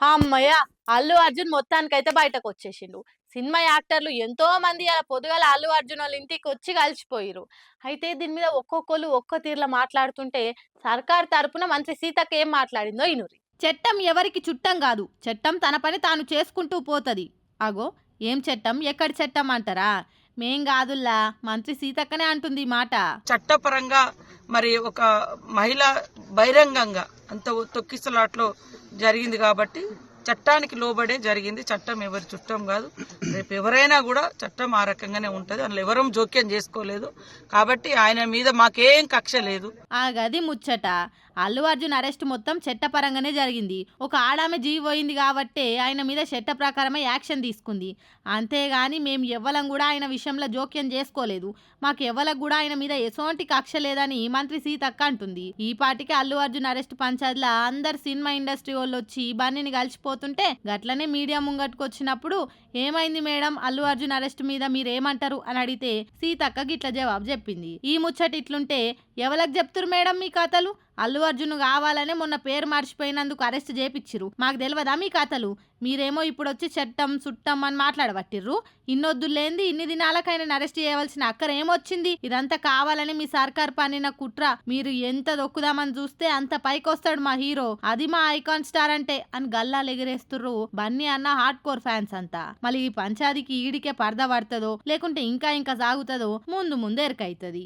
అమ్మయ్య! అల్లు అర్జున్ మొత్తానికైతే బయటకొచ్చేసిండు. సినిమా యాక్టర్లు ఎంతో మంది అలా పొద్దుగాల అల్లు అర్జునోళ్ళ ఇంటికొచ్చి కలిసిపోయిర్రు. అయితే దీని మీద ఒక్కొక్కళ్ళు ఒక్కో తీరులో మాట్లాడుతుంటే, సర్కార్ తరపున మంత్రి సీతక్క ఏం మాట్లాడిందో ఇనుర్రి. చట్టం ఎవరికి చుట్టం గాదు. చట్టం తన పని తాను చేసుకుంటూ పోతది. అగో ఏం చట్టం ఎక్కడి చట్టం అంటారా? మేం గాదుల్లా మంత్రి సీతక్కనే అంటుంది ఈ మాట. చట్టపరంగా మరి ఒక మహిళ బహిరంగంగా అంత తొక్కిసలాట్లో జరిగింది కాబట్టి చట్టానికి లోబడే జరిగింది. చట్టం ఎవరి చుట్టం కాదు. రేపు ఎవరైనా కూడా చట్టం ఆ రకంగానే ఉంటది. అందులో ఎవరం జోక్యం చేసుకోలేదు కాబట్టి ఆయన మీద మాకేం కక్ష లేదు. ఆ గది ముచ్చట. అల్లు అర్జున్ అరెస్ట్ మొత్తం చట్టపరంగానే జరిగింది. ఒక ఆడామె జీవి పోయింది కాబట్టే ఆయన మీద చట్ట ప్రకారమే యాక్షన్ తీసుకుంది. అంతేగాని మేము ఎవ్వలం కూడా ఆయన విషయంలో జోక్యం చేసుకోలేదు. మాకు ఎవ్వలకు కూడా ఆయన మీద ఎసోంటి కక్ష లేదని మంత్రి సీతక్క అంటుంది. ఈ పాటికి అల్లు అర్జున్ అరెస్ట్ పంచాయతీలా అందరు సినిమా ఇండస్ట్రీ వాళ్ళు వచ్చి బన్నీని కలిసిపోతుంటే గట్లనే మీడియా ముంగట్టుకొచ్చినప్పుడు ఏమైంది మేడం అల్లు అర్జున్ అరెస్ట్ మీద మీరేమంటారు అని అడిగితే సీతక్క గిట్ల జవాబు చెప్పింది. ఈ ముచ్చట ఇట్లుంటే ఎవరికి చెప్తురు మేడం మీ కథలు? అల్లు అర్జున్ కావాలనే మొన్న పేరు మర్చిపోయినందుకు అరెస్ట్ చేపిచ్చిరు. మాకు తెలియదా మీ కథలు? మీరేమో ఇప్పుడు వచ్చి చట్టం చుట్టం అని మాట్లాడబట్టిర్రు. ఇన్నొద్దులేంది ఇన్ని దినాలకైనా అరెస్ట్ చేయవలసిన అక్కర ఏమొచ్చింది? ఇదంతా కావాలని మీ సర్కార్ పన్నిన కుట్ర. మీరు ఎంత దొక్కుదామని చూస్తే అంత పైకొస్తాడు మా హీరో. అది మా ఐకాన్ స్టార్ అంటే అని గల్లాలు ఎగిరేస్తుర్రు బన్నీ అన్న హార్డ్ కోర్ ఫ్యాన్స్ అంతా. మళ్ళీ ఈ పంచాదికి ఈడికే పరద పడుతుందో లేకుంటే ఇంకా సాగుతుందో ముందు ఎరకైతుంది.